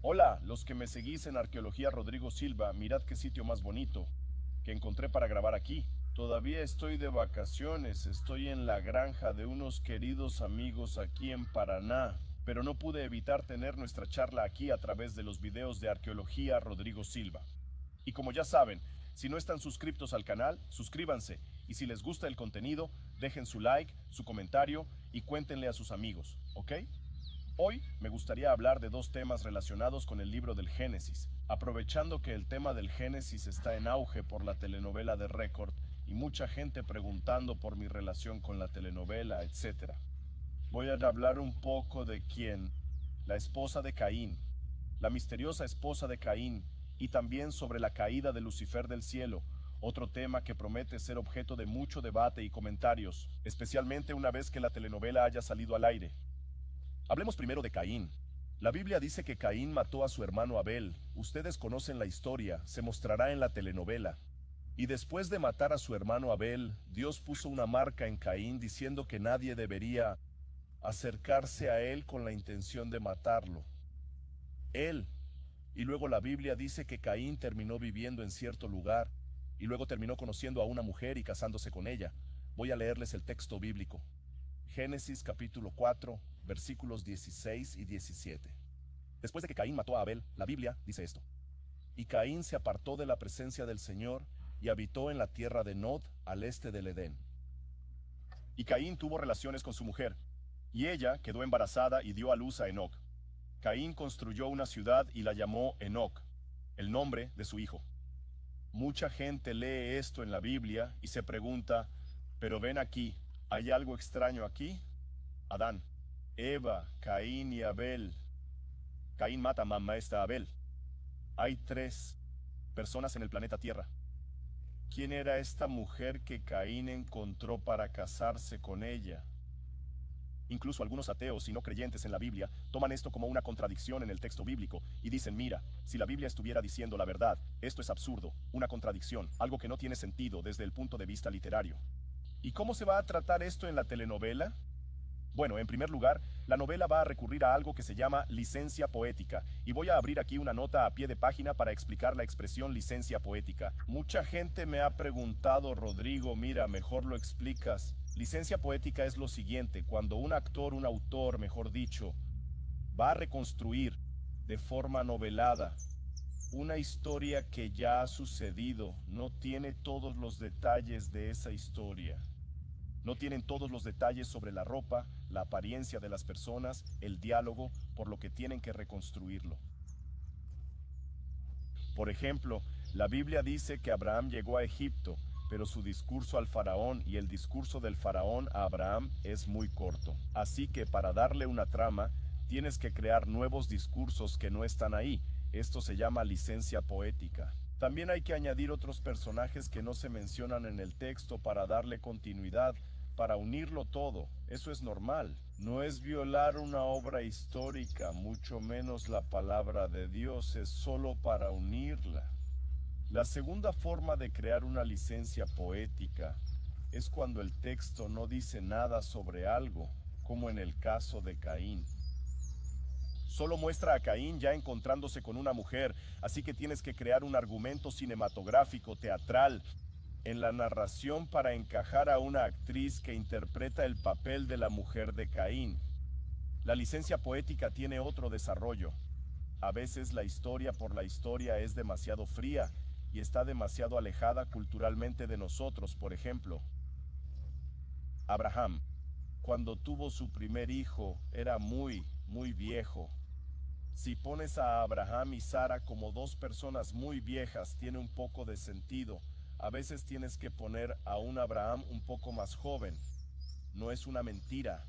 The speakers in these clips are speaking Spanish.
Hola, los que me seguís en Arqueología Rodrigo Silva, mirad qué sitio más bonito que encontré para grabar aquí. Todavía estoy de vacaciones, estoy en la granja de unos queridos amigos aquí en Paraná, pero no pude evitar tener nuestra charla aquí a través de los videos de Arqueología Rodrigo Silva. Y como ya saben, si no están suscriptos al canal, suscríbanse, y si les gusta el contenido, dejen su like, su comentario y cuéntenle a sus amigos, ¿ok? Hoy me gustaría hablar de dos temas relacionados con el libro del Génesis, aprovechando que el tema del Génesis está en auge por la telenovela de Record y mucha gente preguntando por mi relación con la telenovela, etc. Voy a hablar un poco de quién, la esposa de Caín, la misteriosa esposa de Caín, y también sobre la caída de Lucifer del cielo, otro tema que promete ser objeto de mucho debate y comentarios, especialmente una vez que la telenovela haya salido al aire. Hablemos primero de Caín. La Biblia dice que Caín mató a su hermano Abel. Ustedes conocen la historia, se mostrará en la telenovela. Y después de matar a su hermano Abel, Dios puso una marca en Caín diciendo que nadie debería acercarse a él con la intención de matarlo. Él. Y luego la Biblia dice que Caín terminó viviendo en cierto lugar, y luego terminó conociendo a una mujer y casándose con ella. Voy a leerles el texto bíblico. Génesis capítulo 4, versículos 16 y 17. Después de que Caín mató a Abel, la Biblia dice esto. Y Caín se apartó de la presencia del Señor y habitó en la tierra de Nod, al este del Edén. Y Caín tuvo relaciones con su mujer, y ella quedó embarazada y dio a luz a Enoc. Caín construyó una ciudad y la llamó Enoc, el nombre de su hijo. Mucha gente lee esto en la Biblia y se pregunta, pero ven aquí, ¿hay algo extraño aquí? Adán, Eva, Caín y Abel. Caín mata a mamá esta Abel. Hay tres personas en el planeta Tierra. ¿Quién era esta mujer que Caín encontró para casarse con ella? Incluso algunos ateos y no creyentes en la Biblia toman esto como una contradicción en el texto bíblico y dicen, mira, si la Biblia estuviera diciendo la verdad, esto es absurdo, una contradicción, algo que no tiene sentido desde el punto de vista literario. ¿Y cómo se va a tratar esto en la telenovela? Bueno, en primer lugar, la novela va a recurrir a algo que se llama licencia poética, y voy a abrir aquí una nota a pie de página para explicar la expresión licencia poética. Mucha gente me ha preguntado, Rodrigo, mira, mejor lo explicas. Licencia poética es lo siguiente, cuando un actor, un autor, mejor dicho, va a reconstruir de forma novelada una historia que ya ha sucedido, no tiene todos los detalles de esa historia. No tienen todos los detalles sobre la ropa, la apariencia de las personas, el diálogo, por lo que tienen que reconstruirlo. Por ejemplo, la Biblia dice que Abraham llegó a Egipto, pero su discurso al faraón y el discurso del faraón a Abraham es muy corto. Así que para darle una trama, tienes que crear nuevos discursos que no están ahí. Esto se llama licencia poética. También hay que añadir otros personajes que no se mencionan en el texto para darle continuidad, para unirlo todo. Eso es normal. No es violar una obra histórica, mucho menos la palabra de Dios, es solo para unirla. La segunda forma de crear una licencia poética es cuando el texto no dice nada sobre algo, como en el caso de Caín. Solo muestra a Caín ya encontrándose con una mujer, así que tienes que crear un argumento cinematográfico, teatral, en la narración para encajar a una actriz que interpreta el papel de la mujer de Caín. La licencia poética tiene otro desarrollo. A veces la historia por la historia es demasiado fría y está demasiado alejada culturalmente de nosotros. Por ejemplo, Abraham, cuando tuvo su primer hijo, era muy viejo. Si pones a Abraham y Sara como dos personas muy viejas, tiene un poco de sentido. A veces tienes que poner a un Abraham un poco más joven. No es una mentira.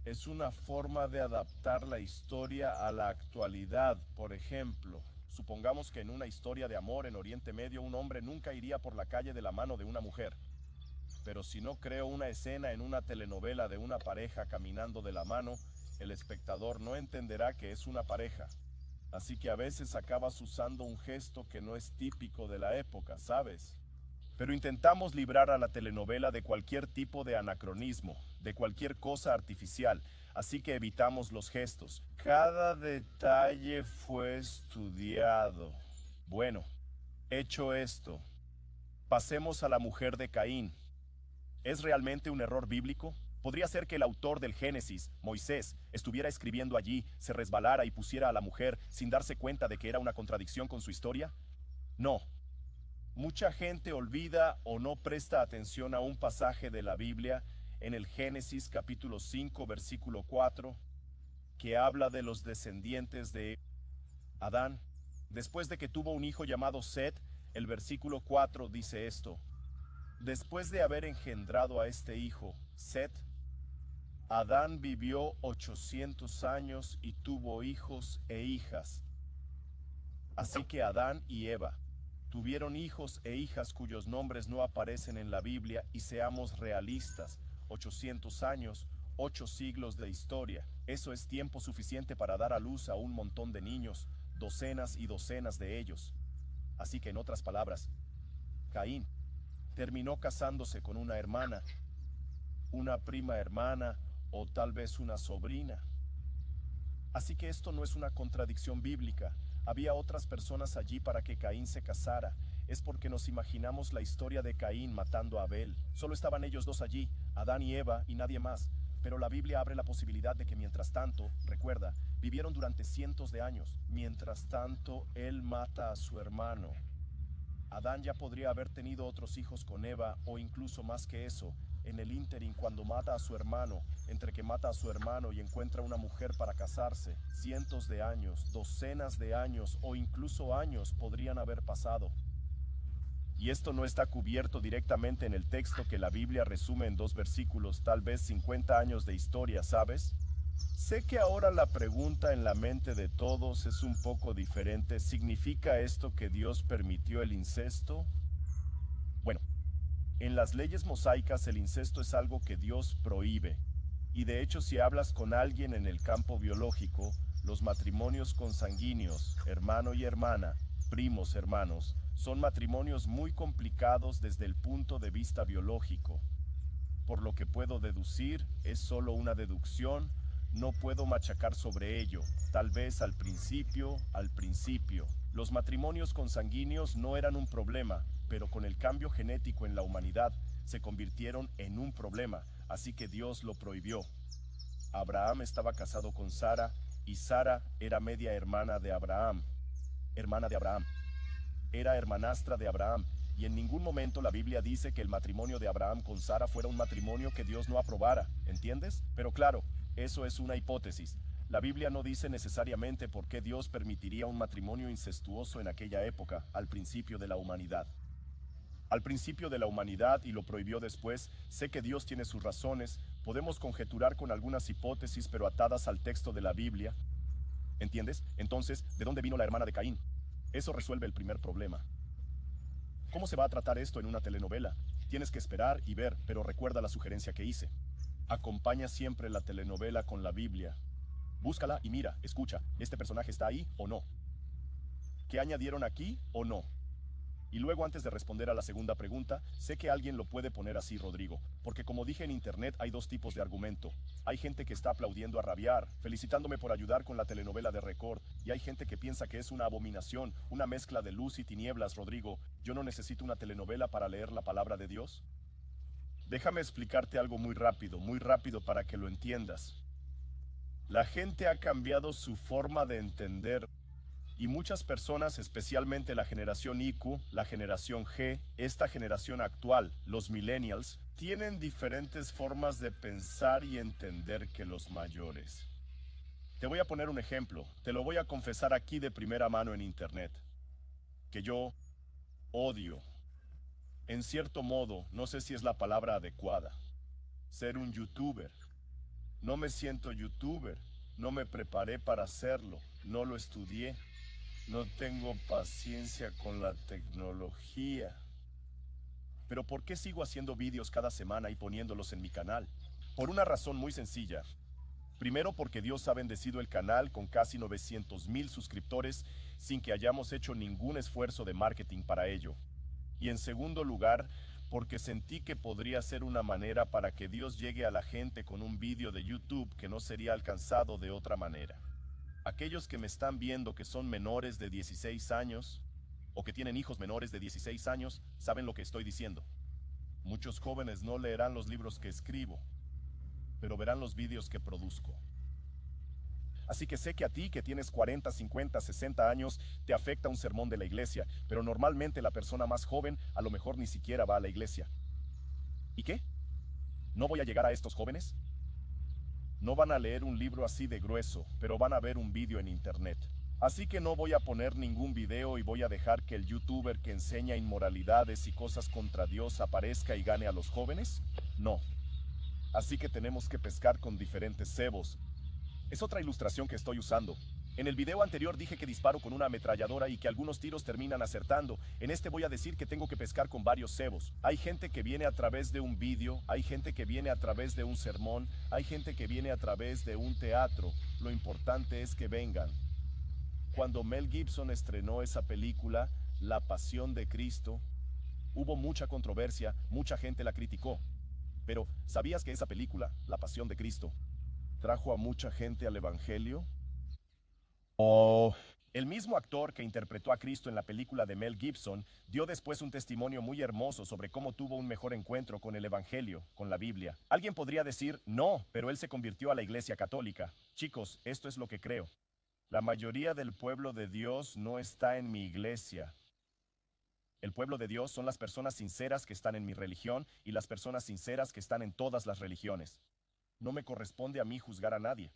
Es una forma de adaptar la historia a la actualidad. Por ejemplo, supongamos que en una historia de amor en Oriente Medio un hombre nunca iría por la calle de la mano de una mujer. Pero si no creo una escena en una telenovela de una pareja caminando de la mano, el espectador no entenderá que es una pareja. Así que a veces acabas usando un gesto que no es típico de la época, ¿sabes? pero intentamos librar a la telenovela de cualquier tipo de anacronismo, de cualquier cosa artificial, así que evitamos los gestos. Cada detalle fue estudiado. Bueno, hecho esto, pasemos a la mujer de Caín. ¿Es realmente un error bíblico? ¿Podría ser que el autor del Génesis, Moisés, estuviera escribiendo allí, se resbalara y pusiera a la mujer sin darse cuenta de que era una contradicción con su historia? No. Mucha gente olvida o no presta atención a un pasaje de la Biblia en el Génesis capítulo 5, versículo 4, que habla de los descendientes de Adán. Después de que tuvo un hijo llamado Set, el versículo 4 dice esto: después de haber engendrado a este hijo, Set, Adán vivió 800 años y tuvo hijos e hijas. Así que Adán y Eva tuvieron hijos e hijas cuyos nombres no aparecen en la Biblia, y seamos realistas, 800 años, 8 siglos de historia. Eso es tiempo suficiente para dar a luz a un montón de niños, docenas y docenas de ellos. Así que en otras palabras, Caín terminó casándose con una hermana, una prima hermana o tal vez una sobrina. Así que esto no es una contradicción bíblica. Había otras personas allí para que Caín se casara. Es porque nos imaginamos la historia de Caín matando a Abel. Solo estaban ellos dos allí, Adán y Eva, y nadie más. Pero la Biblia abre la posibilidad de que mientras tanto, recuerda, vivieron durante cientos de años. Mientras tanto, él mata a su hermano. Adán ya podría haber tenido otros hijos con Eva, o incluso más que eso. En el ínterin, cuando mata a su hermano, entre que mata a su hermano y encuentra una mujer para casarse, cientos de años, docenas de años o incluso años podrían haber pasado. Y esto no está cubierto directamente en el texto que la Biblia resume en 2 versículos, tal vez 50 años de historia, ¿sabes? Sé que ahora la pregunta en la mente de todos es un poco diferente. ¿Significa esto que Dios permitió el incesto? Bueno, en las leyes mosaicas el incesto es algo que Dios prohíbe. Y de hecho, si hablas con alguien en el campo biológico, los matrimonios consanguíneos, hermano y hermana, primos hermanos, son matrimonios muy complicados desde el punto de vista biológico. Por lo que puedo deducir, es solo una deducción, no puedo machacar sobre ello. Tal vez al principio, los matrimonios consanguíneos no eran un problema, pero con el cambio genético en la humanidad se convirtieron en un problema, así que Dios lo prohibió. Abraham estaba casado con Sara, y Sara era media hermana de Abraham. Era hermanastra de Abraham, y en ningún momento la Biblia dice que el matrimonio de Abraham con Sara fuera un matrimonio que Dios no aprobara, ¿entiendes? Pero claro, eso es una hipótesis. La Biblia no dice necesariamente por qué Dios permitiría un matrimonio incestuoso en aquella época, al principio de la humanidad. Al principio de la humanidad, y lo prohibió después, sé que Dios tiene sus razones, podemos conjeturar con algunas hipótesis pero atadas al texto de la Biblia. ¿Entiendes? Entonces, ¿de dónde vino la hermana de Caín? Eso resuelve el primer problema. ¿Cómo se va a tratar esto en una telenovela? Tienes que esperar y ver, pero recuerda la sugerencia que hice. Acompaña siempre la telenovela con la Biblia. Búscala y mira, escucha, ¿este personaje está ahí o no? ¿Qué añadieron aquí o no? Y luego, antes de responder a la segunda pregunta, sé que alguien lo puede poner así, Rodrigo, porque como dije en internet hay dos tipos de argumento. Hay gente que está aplaudiendo a rabiar, felicitándome por ayudar con la telenovela de Record, y hay gente que piensa que es una abominación, una mezcla de luz y tinieblas. Rodrigo, ¿yo no necesito una telenovela para leer la palabra de Dios? Déjame explicarte algo muy rápido para que lo entiendas. La gente ha cambiado su forma de entender. Y muchas personas, especialmente la generación IQ, la generación G, esta generación actual, los millennials, tienen diferentes formas de pensar y entender que los mayores. Te voy a poner un ejemplo, te lo voy a confesar aquí de primera mano en internet, que yo odio, en cierto modo, no sé si es la palabra adecuada, ser un youtuber. No me siento youtuber, no me preparé para hacerlo, no lo estudié. No tengo paciencia con la tecnología. Pero ¿por qué sigo haciendo vídeos cada semana y poniéndolos en mi canal? Por una razón muy sencilla. Primero, porque Dios ha bendecido el canal con casi 900,000 suscriptores sin que hayamos hecho ningún esfuerzo de marketing para ello. Y en segundo lugar, porque sentí que podría ser una manera para que Dios llegue a la gente con un vídeo de YouTube que no sería alcanzado de otra manera. Aquellos que me están viendo que son menores de 16 años o que tienen hijos menores de 16 años saben lo que estoy diciendo. Muchos jóvenes no leerán los libros que escribo, pero verán los vídeos que produzco. Así que sé que a ti, que tienes 40, 50, 60 años, te afecta un sermón de la iglesia, pero normalmente la persona más joven a lo mejor ni siquiera va a la iglesia. ¿Y qué? ¿No voy a llegar a estos jóvenes? No van a leer un libro así de grueso, pero van a ver un vídeo en internet. Así que no voy a poner ningún video y voy a dejar que el youtuber que enseña inmoralidades y cosas contra Dios aparezca y gane a los jóvenes. No. Así que tenemos que pescar con diferentes cebos. Es otra ilustración que estoy usando. En el video anterior dije que disparo con una ametralladora y que algunos tiros terminan acertando. En este voy a decir que tengo que pescar con varios cebos. Hay gente que viene a través de un vídeo, hay gente que viene a través de un sermón, hay gente que viene a través de un teatro. Lo importante es que vengan. Cuando Mel Gibson estrenó esa película, La Pasión de Cristo, hubo mucha controversia, mucha gente la criticó. Pero, ¿sabías que esa película, La Pasión de Cristo, trajo a mucha gente al Evangelio? El mismo actor que interpretó a Cristo en la película de Mel Gibson dio después un testimonio muy hermoso sobre cómo tuvo un mejor encuentro con el Evangelio, con la Biblia. Alguien podría decir, no, pero él se convirtió a la Iglesia Católica. Chicos, esto es lo que creo. La mayoría del pueblo de Dios no está en mi iglesia. El pueblo de Dios son las personas sinceras que están en mi religión y las personas sinceras que están en todas las religiones. No me corresponde a mí juzgar a nadie.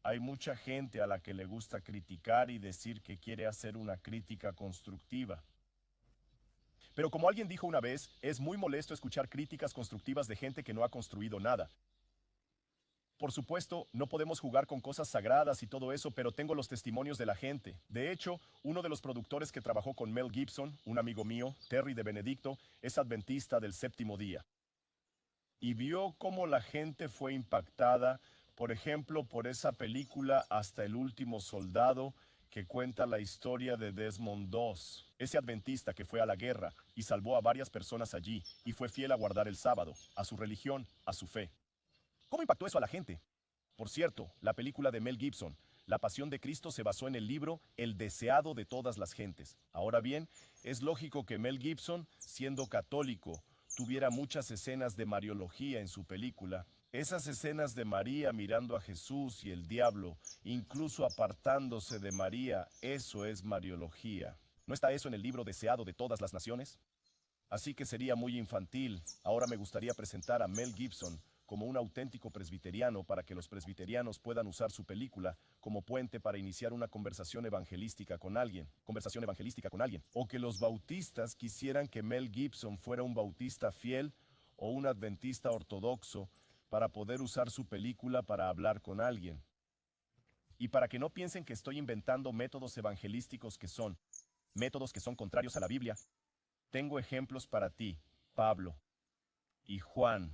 Hay mucha gente a la que le gusta criticar y decir que quiere hacer una crítica constructiva. Pero como alguien dijo una vez, es muy molesto escuchar críticas constructivas de gente que no ha construido nada. Por supuesto, no podemos jugar con cosas sagradas y todo eso, pero tengo los testimonios de la gente. De hecho, uno de los productores que trabajó con Mel Gibson, un amigo mío, Terry de Benedicto, es adventista del séptimo día. Y vio cómo la gente fue impactada, por ejemplo, por esa película Hasta el último soldado, que cuenta la historia de Desmond Doss, ese adventista que fue a la guerra y salvó a varias personas allí y fue fiel a guardar el sábado, a su religión, a su fe. ¿Cómo impactó eso a la gente? Por cierto, la película de Mel Gibson, La Pasión de Cristo, se basó en el libro El deseado de todas las gentes. Ahora bien, es lógico que Mel Gibson, siendo católico, tuviera muchas escenas de mariología en su película. Esas escenas de María mirando a Jesús y el diablo, incluso apartándose de María, eso es mariología. ¿No está eso en el libro Deseado de todas las naciones? Así que sería muy infantil. Ahora me gustaría presentar a Mel Gibson como un auténtico presbiteriano para que los presbiterianos puedan usar su película como puente para iniciar una conversación evangelística con alguien, o que los bautistas quisieran que Mel Gibson fuera un bautista fiel o un adventista ortodoxo para poder usar su película para hablar con alguien. Y para que no piensen que estoy inventando métodos evangelísticos métodos que son contrarios a la Biblia, tengo ejemplos para ti, Pablo y Juan,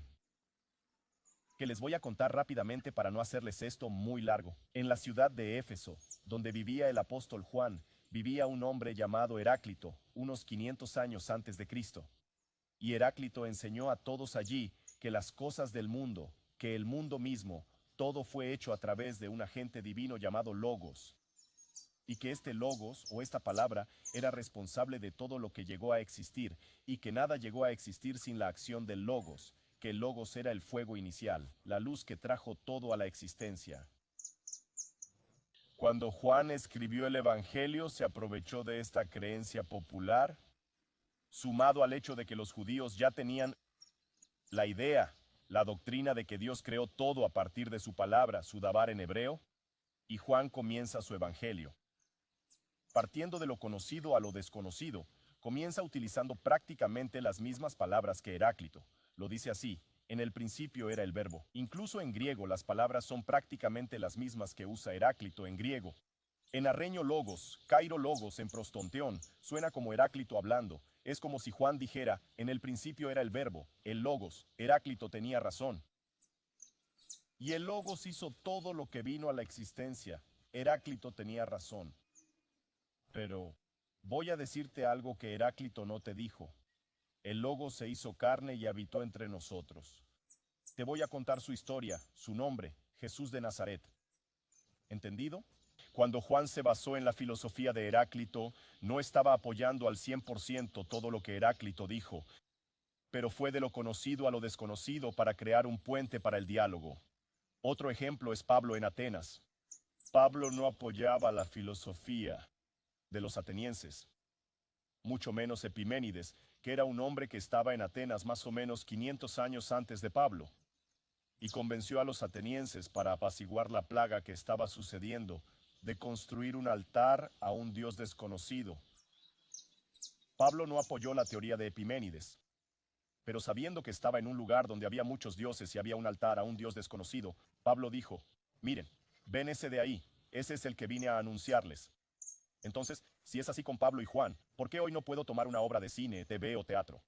que les voy a contar rápidamente para no hacerles esto muy largo. En la ciudad de Éfeso, donde vivía el apóstol Juan, vivía un hombre llamado Heráclito, unos 500 años antes de Cristo. Y Heráclito enseñó a todos allí que las cosas del mundo, que el mundo mismo, todo fue hecho a través de un agente divino llamado Logos, y que este Logos, o esta palabra, era responsable de todo lo que llegó a existir, y que nada llegó a existir sin la acción del Logos, que el Logos era el fuego inicial, la luz que trajo todo a la existencia. Cuando Juan escribió el Evangelio, se aprovechó de esta creencia popular, sumado al hecho de que los judíos ya tenían la idea, la doctrina de que Dios creó todo a partir de su palabra, su dabar en hebreo, y Juan comienza su Evangelio. Partiendo de lo conocido a lo desconocido, comienza utilizando prácticamente las mismas palabras que Heráclito. Lo dice así: en el principio era el verbo. Incluso en griego las palabras son prácticamente las mismas que usa Heráclito en griego. En arreño logos, cairo logos en prostonteón, suena como Heráclito hablando. Es como si Juan dijera, en el principio era el verbo, el logos, Heráclito tenía razón. Y el logos hizo todo lo que vino a la existencia. Heráclito tenía razón. Pero, Voy a decirte algo que Heráclito no te dijo. El Logos se hizo carne y habitó entre nosotros. Te voy a contar su historia, su nombre, Jesús de Nazaret. ¿Entendido? Cuando Juan se basó en la filosofía de Heráclito, no estaba apoyando al 100% todo lo que Heráclito dijo, pero fue de lo conocido a lo desconocido para crear un puente para el diálogo. Otro ejemplo es Pablo en Atenas. Pablo no apoyaba la filosofía de los atenienses, mucho menos Epiménides, que era un hombre que estaba en Atenas más o menos 500 años antes de Pablo, y convenció a los atenienses para apaciguar la plaga que estaba sucediendo de construir un altar a un dios desconocido. Pablo no apoyó la teoría de Epiménides, pero sabiendo que estaba en un lugar donde había muchos dioses y había un altar a un dios desconocido, Pablo dijo, miren, ven ese de ahí, ese es el que vine a anunciarles. Entonces, si es así con Pablo y Juan, ¿por qué hoy no puedo tomar una obra de cine, TV o teatro?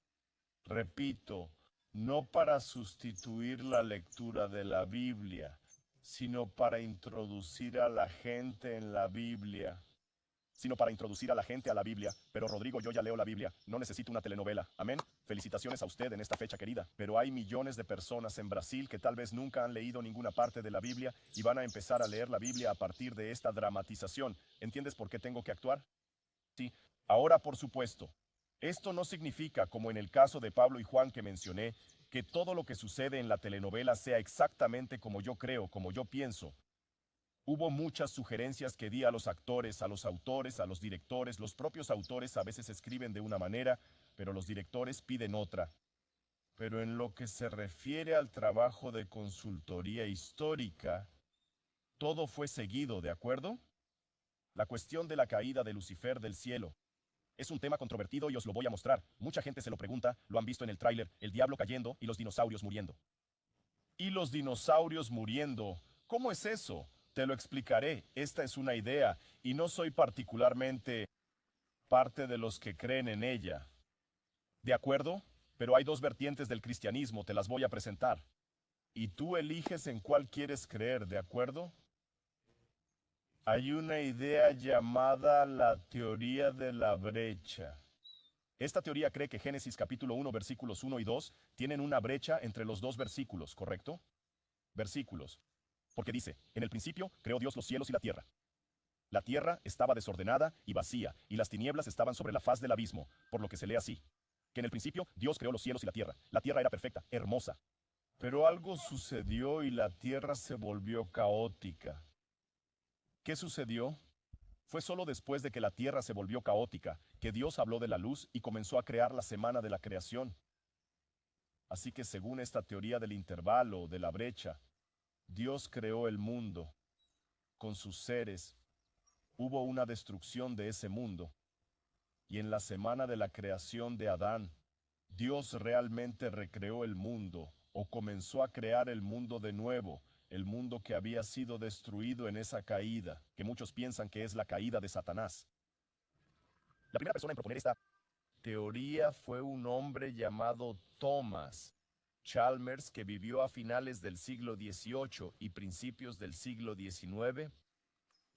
Repito, no para sustituir la lectura de la Biblia, sino para introducir a la gente en la Biblia. Pero Rodrigo, yo ya leo la Biblia, no necesito una telenovela. Amén. Felicitaciones a usted en esta fecha querida, pero hay millones de personas en Brasil que tal vez nunca han leído ninguna parte de la Biblia y van a empezar a leer la Biblia a partir de esta dramatización. ¿Entiendes por qué tengo que actuar? Sí, ahora por supuesto. Esto no significa, como en el caso de Pablo y Juan que mencioné, que todo lo que sucede en la telenovela sea exactamente como yo creo, como yo pienso. Hubo muchas sugerencias que di a los actores, a los autores, a los directores. Los propios autores a veces escriben de una manera, pero los directores piden otra. Pero en lo que se refiere al trabajo de consultoría histórica, todo fue seguido, ¿de acuerdo? La cuestión de la caída de Lucifer del cielo. Es un tema controvertido y os lo voy a mostrar. Mucha gente se lo pregunta, lo han visto en el tráiler, el diablo cayendo y los dinosaurios muriendo. Y los dinosaurios muriendo. ¿Cómo es eso? Te lo explicaré. Esta es una idea y no soy particularmente parte de los que creen en ella. ¿De acuerdo? Pero hay dos vertientes del cristianismo, te las voy a presentar. Y tú eliges en cuál quieres creer, ¿de acuerdo? Hay una idea llamada la teoría de la brecha. Esta teoría cree que Génesis capítulo 1 versículos 1 y 2 tienen una brecha entre los dos versículos, ¿correcto? Versículos. Porque dice, en el principio creó Dios los cielos y la tierra. La tierra estaba desordenada y vacía, y las tinieblas estaban sobre la faz del abismo, por lo que se lee así. Que en el principio Dios creó los cielos y la tierra. La tierra era perfecta, hermosa. Pero algo sucedió y la tierra se volvió caótica. ¿Qué sucedió? Fue solo después de que la tierra se volvió caótica, que Dios habló de la luz y comenzó a crear la semana de la creación. Así que según esta teoría del intervalo, de la brecha, Dios creó el mundo con sus seres. Hubo una destrucción de ese mundo. Y en la semana de la creación de Adán, Dios realmente recreó el mundo, o comenzó a crear el mundo de nuevo, el mundo que había sido destruido en esa caída, que muchos piensan que es la caída de Satanás. La primera persona en proponer esta teoría fue un hombre llamado Thomas Chalmers, que vivió a finales del siglo XVIII y principios del siglo XIX.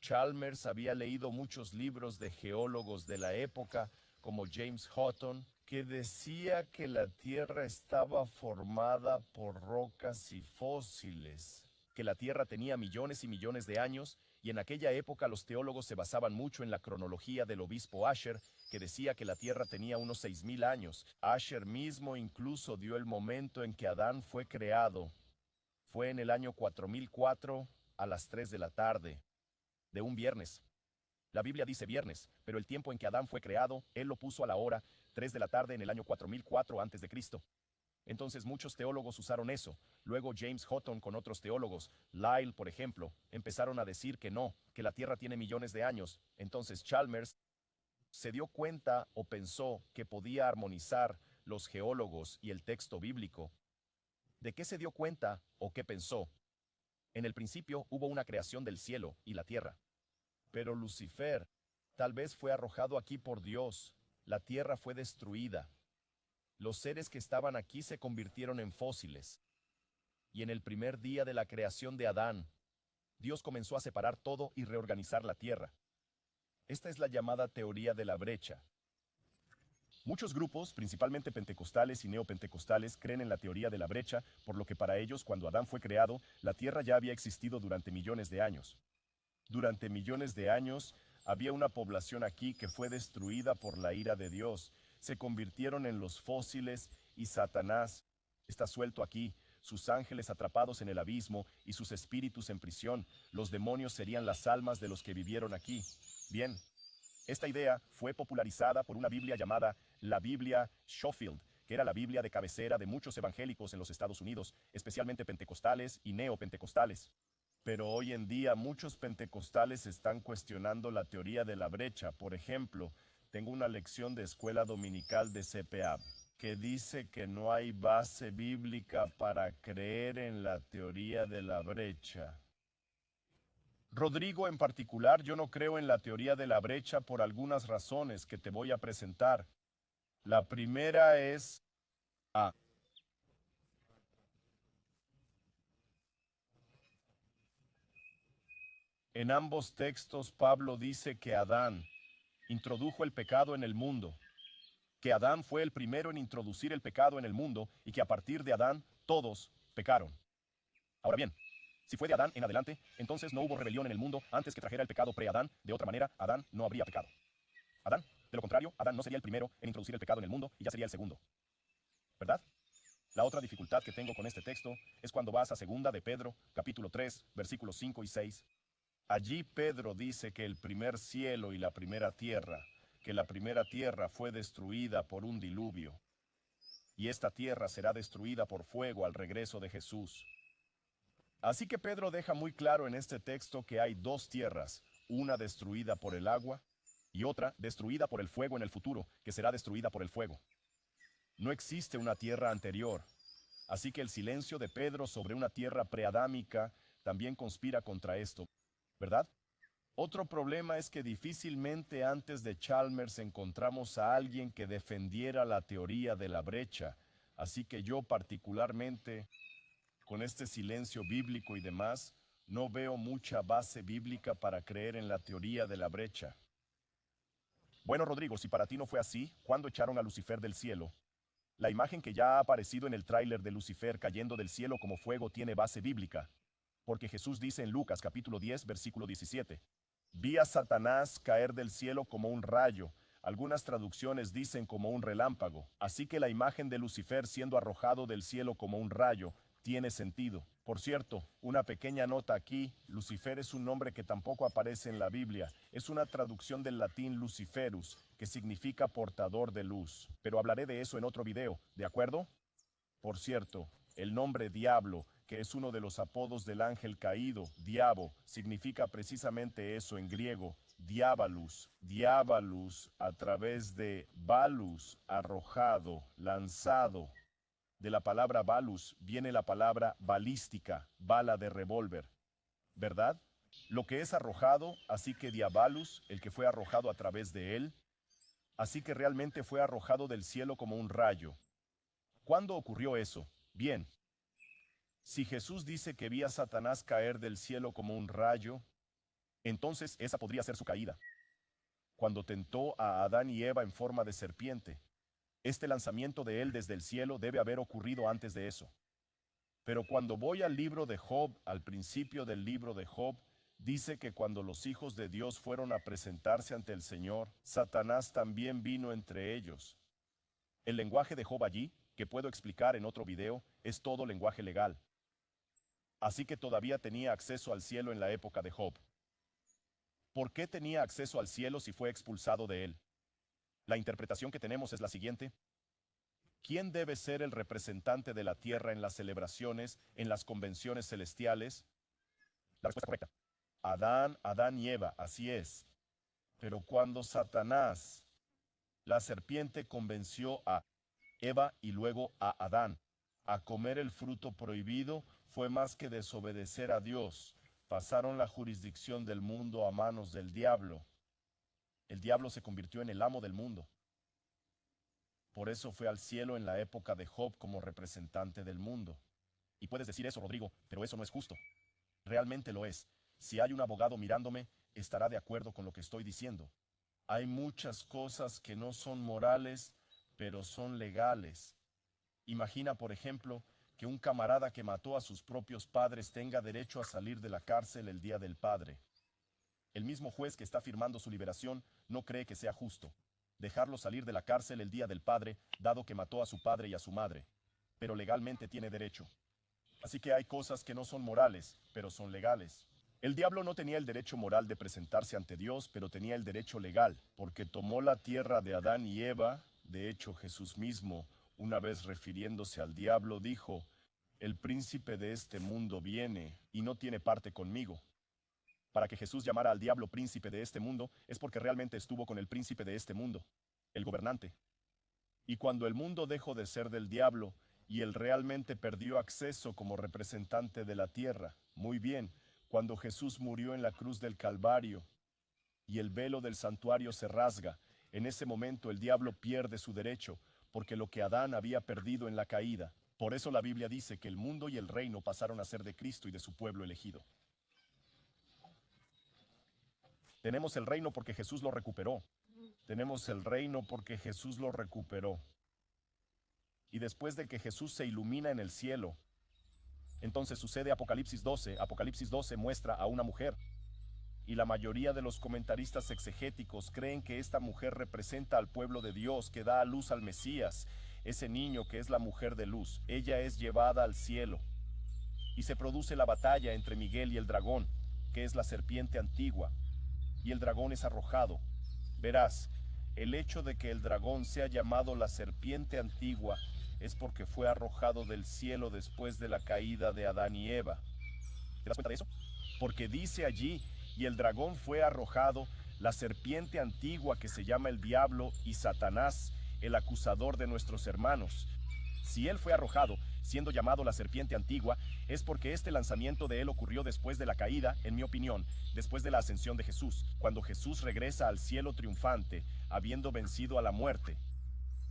Chalmers había leído muchos libros de geólogos de la época, como James Hutton, que decía que la Tierra estaba formada por rocas y fósiles, que la Tierra tenía millones y millones de años, y en aquella época los teólogos se basaban mucho en la cronología del obispo Asher, que decía que la Tierra tenía unos 6000 años. Asher mismo incluso dio el momento en que Adán fue creado. Fue en el año 4004 a las 3 de la tarde, de un viernes. La Biblia dice viernes, pero el tiempo en que Adán fue creado, él lo puso a la hora 3 de la tarde en el año 4004 antes de Cristo. Entonces muchos teólogos usaron eso. Luego James Hutton con otros teólogos, Lyle por ejemplo, empezaron a decir que no, que la Tierra tiene millones de años. Entonces Chalmers se dio cuenta o pensó que podía armonizar los geólogos y el texto bíblico. ¿De qué se dio cuenta o qué pensó? En el principio hubo una creación del cielo y la tierra. Pero Lucifer tal vez fue arrojado aquí por Dios. La tierra fue destruida. Los seres que estaban aquí se convirtieron en fósiles. Y en el primer día de la creación de Adán, Dios comenzó a separar todo y reorganizar la tierra. Esta es la llamada teoría de la brecha. Muchos grupos, principalmente pentecostales y neopentecostales, creen en la teoría de la brecha, por lo que para ellos, cuando Adán fue creado, la Tierra ya había existido durante millones de años. Durante millones de años, había una población aquí que fue destruida por la ira de Dios. Se convirtieron en los fósiles y Satanás está suelto aquí, sus ángeles atrapados en el abismo y sus espíritus en prisión. Los demonios serían las almas de los que vivieron aquí. Bien, esta idea fue popularizada por una Biblia llamada la Biblia Schofield, que era la Biblia de cabecera de muchos evangélicos en los Estados Unidos, especialmente pentecostales y neopentecostales. Pero hoy en día muchos pentecostales están cuestionando la teoría de la brecha. Por ejemplo, tengo una lección de escuela dominical de CPA que dice que no hay base bíblica para creer en la teoría de la brecha. Rodrigo, en particular, yo no creo en la teoría de la brecha por algunas razones que te voy a presentar. La primera es A. En ambos textos, Pablo dice que Adán introdujo el pecado en el mundo, que Adán fue el primero en introducir el pecado en el mundo y que a partir de Adán todos pecaron. Ahora bien, si fue de Adán en adelante, entonces no hubo rebelión en el mundo antes que trajera el pecado pre-Adán. De otra manera, Adán no habría pecado. Adán, de lo contrario, Adán no sería el primero en introducir el pecado en el mundo y ya sería el segundo. ¿Verdad? La otra dificultad que tengo con este texto es cuando vas a 2 de Pedro, capítulo 3, versículos 5 y 6. Allí Pedro dice que el primer cielo y la primera tierra, que la primera tierra fue destruida por un diluvio, y esta tierra será destruida por fuego al regreso de Jesús. Así que Pedro deja muy claro en este texto que hay dos tierras, una destruida por el agua y otra destruida por el fuego en el futuro, que será destruida por el fuego. No existe una tierra anterior, así que el silencio de Pedro sobre una tierra preadámica también conspira contra esto, ¿verdad? Otro problema es que difícilmente antes de Chalmers encontramos a alguien que defendiera la teoría de la brecha, así que yo particularmente, con este silencio bíblico y demás, no veo mucha base bíblica para creer en la teoría de la brecha. Bueno, Rodrigo, si para ti no fue así, ¿cuándo echaron a Lucifer del cielo? La imagen que ya ha aparecido en el tráiler de Lucifer cayendo del cielo como fuego tiene base bíblica, porque Jesús dice en Lucas capítulo 10, versículo 17, vi a Satanás caer del cielo como un rayo, algunas traducciones dicen como un relámpago, así que la imagen de Lucifer siendo arrojado del cielo como un rayo tiene sentido. Por cierto, una pequeña nota aquí, Lucifer es un nombre que tampoco aparece en la Biblia, es una traducción del latín luciferus, que significa portador de luz, pero hablaré de eso en otro video, ¿de acuerdo? Por cierto, el nombre diablo, que es uno de los apodos del ángel caído, diabo, significa precisamente eso en griego, diabalus, diabalus a través de balus, arrojado, lanzado. De la palabra balus viene la palabra balística, bala de revólver, ¿verdad? Lo que es arrojado, así que diabalus, el que fue arrojado a través de él, así que realmente fue arrojado del cielo como un rayo. ¿Cuándo ocurrió eso? Bien, si Jesús dice que vi a Satanás caer del cielo como un rayo, entonces esa podría ser su caída. Cuando tentó a Adán y Eva en forma de serpiente, este lanzamiento de él desde el cielo debe haber ocurrido antes de eso. Pero cuando voy al libro de Job, al principio del libro de Job, dice que cuando los hijos de Dios fueron a presentarse ante el Señor, Satanás también vino entre ellos. El lenguaje de Job allí, que puedo explicar en otro video, es todo lenguaje legal. Así que todavía tenía acceso al cielo en la época de Job. ¿Por qué tenía acceso al cielo si fue expulsado de él? La interpretación que tenemos es la siguiente. ¿Quién debe ser el representante de la tierra en las celebraciones, en las convenciones celestiales? La respuesta correcta. Adán, Adán y Eva, así es. Pero cuando Satanás, la serpiente, convenció a Eva y luego a Adán a comer el fruto prohibido, fue más que desobedecer a Dios. Pasaron la jurisdicción del mundo a manos del diablo. El diablo se convirtió en el amo del mundo. Por eso fue al cielo en la época de Job como representante del mundo. Y puedes decir eso, Rodrigo, pero eso no es justo. Realmente lo es. Si hay un abogado mirándome, estará de acuerdo con lo que estoy diciendo. Hay muchas cosas que no son morales, pero son legales. Imagina, por ejemplo, que un camarada que mató a sus propios padres tenga derecho a salir de la cárcel el día del padre. El mismo juez que está firmando su liberación no cree que sea justo dejarlo salir de la cárcel el día del padre, dado que mató a su padre y a su madre. Pero legalmente tiene derecho. Así que hay cosas que no son morales, pero son legales. El diablo no tenía el derecho moral de presentarse ante Dios, pero tenía el derecho legal, porque tomó la tierra de Adán y Eva. De hecho, Jesús mismo, una vez refiriéndose al diablo, dijo: "El príncipe de este mundo viene y no tiene parte conmigo". Para que Jesús llamara al diablo príncipe de este mundo, es porque realmente estuvo con el príncipe de este mundo, el gobernante. Y cuando el mundo dejó de ser del diablo, y él realmente perdió acceso como representante de la tierra, muy bien, cuando Jesús murió en la cruz del Calvario, y el velo del santuario se rasga, en ese momento el diablo pierde su derecho, porque lo que Adán había perdido en la caída. Por eso la Biblia dice que el mundo y el reino pasaron a ser de Cristo y de su pueblo elegido. Tenemos el reino porque Jesús lo recuperó. Tenemos el reino porque Jesús lo recuperó. Y después de que Jesús se ilumina en el cielo, entonces sucede Apocalipsis 12. Apocalipsis 12 muestra a una mujer. Y la mayoría de los comentaristas exegéticos creen que esta mujer representa al pueblo de Dios que da a luz al Mesías, ese niño que es la mujer de luz. Ella es llevada al cielo. Y se produce la batalla entre Miguel y el dragón, que es la serpiente antigua. Y el dragón es arrojado. Verás, el hecho de que el dragón sea llamado la serpiente antigua es porque fue arrojado del cielo después de la caída de Adán y Eva. ¿Te das cuenta de eso? Porque dice allí: "Y el dragón fue arrojado, la serpiente antigua que se llama el diablo y Satanás, el acusador de nuestros hermanos". Si él fue arrojado, siendo llamado la serpiente antigua, es porque este lanzamiento de él ocurrió después de la caída, en mi opinión, después de la ascensión de Jesús, cuando Jesús regresa al cielo triunfante, habiendo vencido a la muerte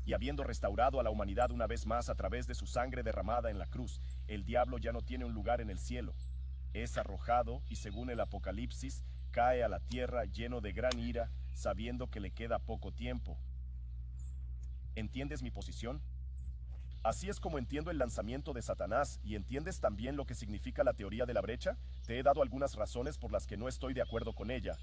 y habiendo restaurado a la humanidad una vez más a través de su sangre derramada en la cruz. El diablo ya no tiene un lugar en el cielo. Es arrojado y, según el Apocalipsis, cae a la tierra lleno de gran ira, sabiendo que le queda poco tiempo. ¿Entiendes mi posición? Así es como entiendo el lanzamiento de Satanás. ¿Y entiendes también lo que significa la teoría de la brecha? Te he dado algunas razones por las que no estoy de acuerdo con ella.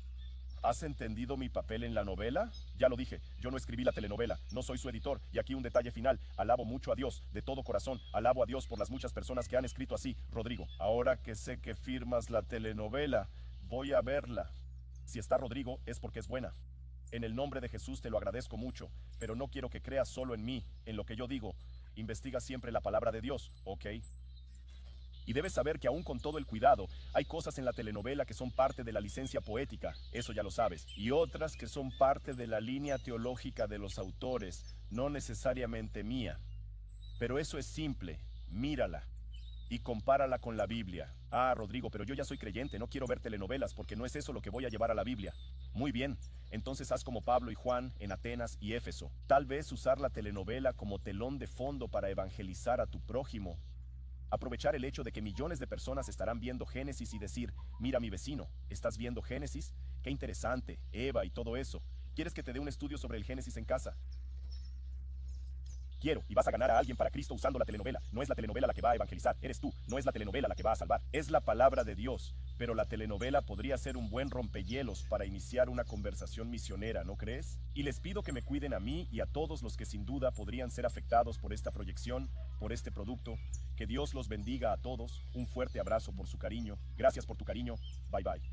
¿Has entendido mi papel en la novela? Ya lo dije, yo no escribí la telenovela, no soy su editor. Y aquí un detalle final: alabo mucho a Dios, de todo corazón, alabo a Dios por las muchas personas que han escrito así. Rodrigo, ahora que sé que firmas la telenovela, voy a verla. Si está Rodrigo, es porque es buena. En el nombre de Jesús te lo agradezco mucho, pero no quiero que creas solo en mí, en lo que yo digo. Investiga siempre la palabra de Dios, ¿ok? Y debes saber que aún con todo el cuidado, hay cosas en la telenovela que son parte de la licencia poética, eso ya lo sabes, y otras que son parte de la línea teológica de los autores, no necesariamente mía. Pero eso es simple, mírala y compárala con la Biblia. Ah, Rodrigo, pero yo ya soy creyente, no quiero ver telenovelas porque no es eso lo que voy a llevar a la Biblia. Muy bien, entonces haz como Pablo y Juan en Atenas y Éfeso. Tal vez usar la telenovela como telón de fondo para evangelizar a tu prójimo. Aprovechar el hecho de que millones de personas estarán viendo Génesis y decir: "Mira, mi vecino, ¿estás viendo Génesis? Qué interesante, Eva y todo eso. ¿Quieres que te dé un estudio sobre el Génesis en casa? Quiero, y vas a ganar a alguien para Cristo usando la telenovela. No es la telenovela la que va a evangelizar, eres tú. No es la telenovela la que va a salvar, es la palabra de Dios. Pero la telenovela podría ser un buen rompehielos para iniciar una conversación misionera, ¿no crees? Y les pido que me cuiden a mí y a todos los que sin duda podrían ser afectados por esta proyección, por este producto. Que Dios los bendiga a todos. Un fuerte abrazo por su cariño. Gracias por tu cariño. Bye bye.